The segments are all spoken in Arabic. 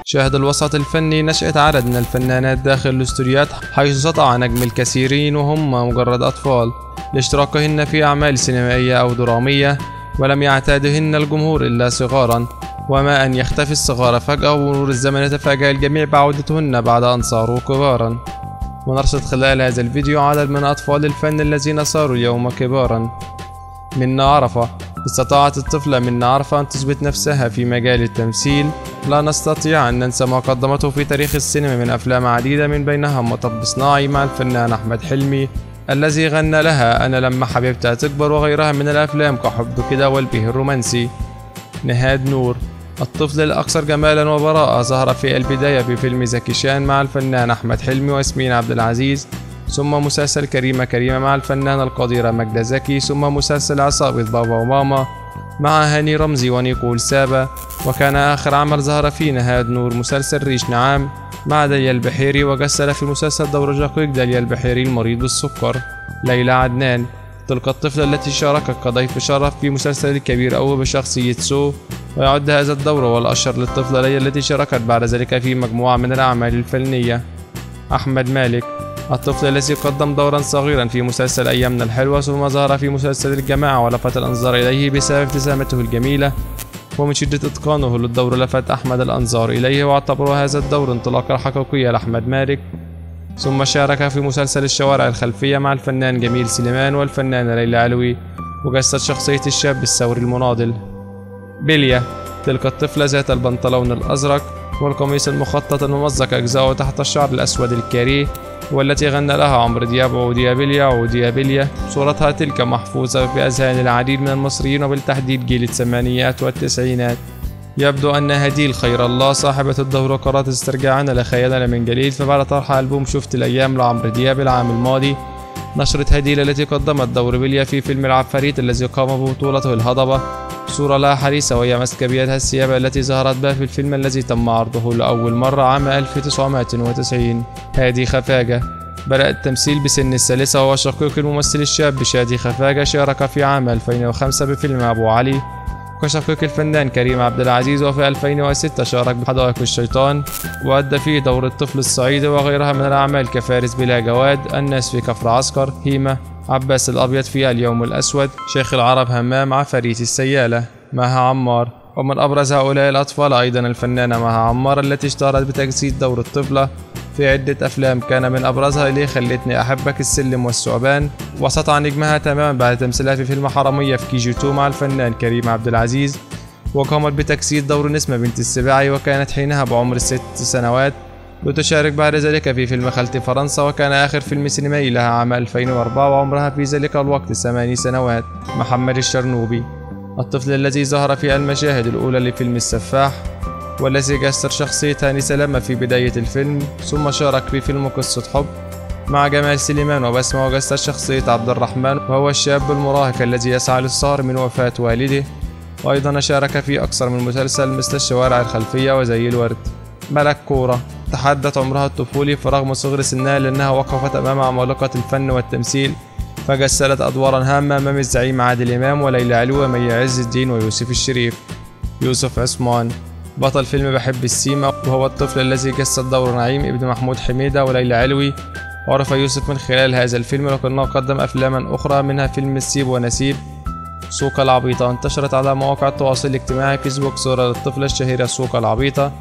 شاهد الوسط الفني نشأة عدد من الفنانات داخل الاستوديوهات، حيث سطع نجم الكثيرين وهم مجرد أطفال لاشتراكهن في أعمال سينمائية أو درامية، ولم يعتادهن الجمهور إلا صغارا، وما أن يختفي الصغار فجأة ومرور الزمن يتفاجأ الجميع بعودتهن بعد أن صاروا كبارا. ونرصد خلال هذا الفيديو عدد من أطفال الفن الذين صاروا اليوم كبارا. منى عرفة. استطاعت الطفلة منى عرفة أن تثبت نفسها في مجال التمثيل. لا نستطيع أن ننسى ما قدمته في تاريخ السينما من أفلام عديدة، من بينها مطب صناعي مع الفنان أحمد حلمي الذي غنى لها أنا لما حبيبتها تكبر، وغيرها من الأفلام كحب كده والبيه الرومانسي. نهاد نور. الطفل الأكثر جمالا وبراءة ظهر في البداية بفيلم زكي شان مع الفنان أحمد حلمي وياسمين عبد العزيز، ثم مسلسل كريمة مع الفنانة القديرة ماجدة زكي، ثم مسلسل عصابة بابا وماما مع هاني رمزي ونيكول سابا. وكان آخر عمل ظهر فيه نهاد نور مسلسل ريش نعام مع داليا البحيري، وجسد في مسلسل دور شقيق داليا البحيري المريض بالسكر. ليلى عدنان. تلك الطفلة التي شاركت كضيف شرف في مسلسل الكبير أوي بشخصية سو، ويعد هذا الدور والأشهر للطفلة ليلى التي شاركت بعد ذلك في مجموعة من الأعمال الفنية. أحمد مالك. الطفل الذي قدم دورا صغيرا في مسلسل أيامنا الحلوة، ثم ظهر في مسلسل الجماعة ولفت الأنظار إليه بسبب ابتسامته الجميلة، ومن شدة إتقانه للدور لفت أحمد الأنظار إليه، واعتبر هذا الدور انطلاقة حقيقية لأحمد مالك. ثم شارك في مسلسل الشوارع الخلفية مع الفنان جميل سليمان والفنانة ليلى علوي، وجسد شخصية الشاب الثوري المناضل. بلية. تلك الطفلة ذات البنطلون الأزرق والقميص المخطط الممزق أجزاؤه تحت الشعر الأسود الكاريه، والتي غنى لها عمرو دياب عودي يا بلية عودي يا بلية. صورتها تلك محفوظة في أذهان العديد من المصريين، وبالتحديد جيل الثمانينات والتسعينات. يبدو أن هديل خير الله صاحبة الدور قررت استرجاعنا لخيالنا من جديد، فبعد طرح ألبوم شفت الأيام لعمرو دياب العام الماضي، نشرت هديل التي قدمت دور بلية في فيلم العفاريت الذي قام ببطولته الهضبة صورة لها حريصة وهي ماسكة بيدها الثياب التي ظهرت بها في الفيلم الذي تم عرضه لأول مرة عام 1990. هادي خفاجة. بدأ التمثيل بسن الثالثة، وهو شقيق الممثل الشاب شادي خفاجة، شارك في عام 2005 بفيلم أبو علي كشقيق الفنان كريم عبد العزيز، وفي 2006 شارك بحدائق الشيطان وأدى فيه دور الطفل الصعيدي، وغيرها من الأعمال كفارس بلا جواد، الناس في كفر عسكر، هيمة، عباس الأبيض في اليوم الأسود، شيخ العرب همام، عفاريت السيالة. مها عمار. ومن أبرز هؤلاء الأطفال أيضا الفنانة مها عمار التي اشتهرت بتجسيد دور الطفلة في عدة أفلام، كان من أبرزها ليه خلتني أحبك، السلم والثعبان، وسطع نجمها تماما بعد تمثيلها في فيلم حرامية في KG 2 مع الفنان كريم عبد العزيز، وقامت بتجسيد دور نسمة بنت السباعي، وكانت حينها بعمر 6 سنوات، وتشارك بعد ذلك في فيلم خالتي فرنسا، وكان آخر فيلم سينمائي لها عام 2004 وعمرها في ذلك الوقت 8 سنوات. محمد الشرنوبي. الطفل الذي ظهر في المشاهد الأولى لفيلم السفاح، والذي جسد شخصية هاني سلامة في بداية الفيلم، ثم شارك في فيلم قصة حب مع جمال سليمان وبسمة، وجسد شخصية عبد الرحمن وهو الشاب المراهق الذي يسعى للسهر من وفاة والده، وأيضا شارك في أكثر من مسلسل مثل الشوارع الخلفية وزي الورد. ملك كورة. تحدت عمرها الطفولي فرغم صغر سنها لأنها وقفت أمام عمالقة الفن والتمثيل، فجسدت أدوارا هامة أمام الزعيم عادل إمام وليلى علوي ومي عز الدين ويوسف الشريف. يوسف عثمان. بطل فيلم بحب السيما، وهو الطفل الذي جسد دور نعيم ابن محمود حميدة وليلى علوي. عرف يوسف من خلال هذا الفيلم، لكنه قدم أفلاما أخرى منها فيلم السيب ونسيب. سوق العبيطة. انتشرت على مواقع التواصل الاجتماعي فيسبوك صورة للطفلة الشهيرة سوق العبيطة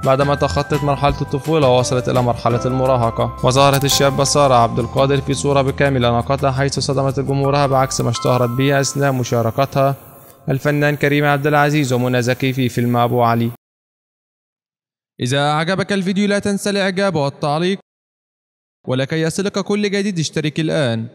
بعدما تخطت مرحلة الطفولة ووصلت إلى مرحلة المراهقة، وظهرت الشابة سارة عبد القادر في صورة بكامل أناقتها، حيث صدمت جمهورها بعكس ما اشتهرت به أثناء مشاركتها الفنان كريم عبد العزيز ومنى زكي في فيلم أبو علي. إذا أعجبك الفيديو لا تنسى الإعجاب والتعليق، ولكي يصلك كل جديد اشترك الآن.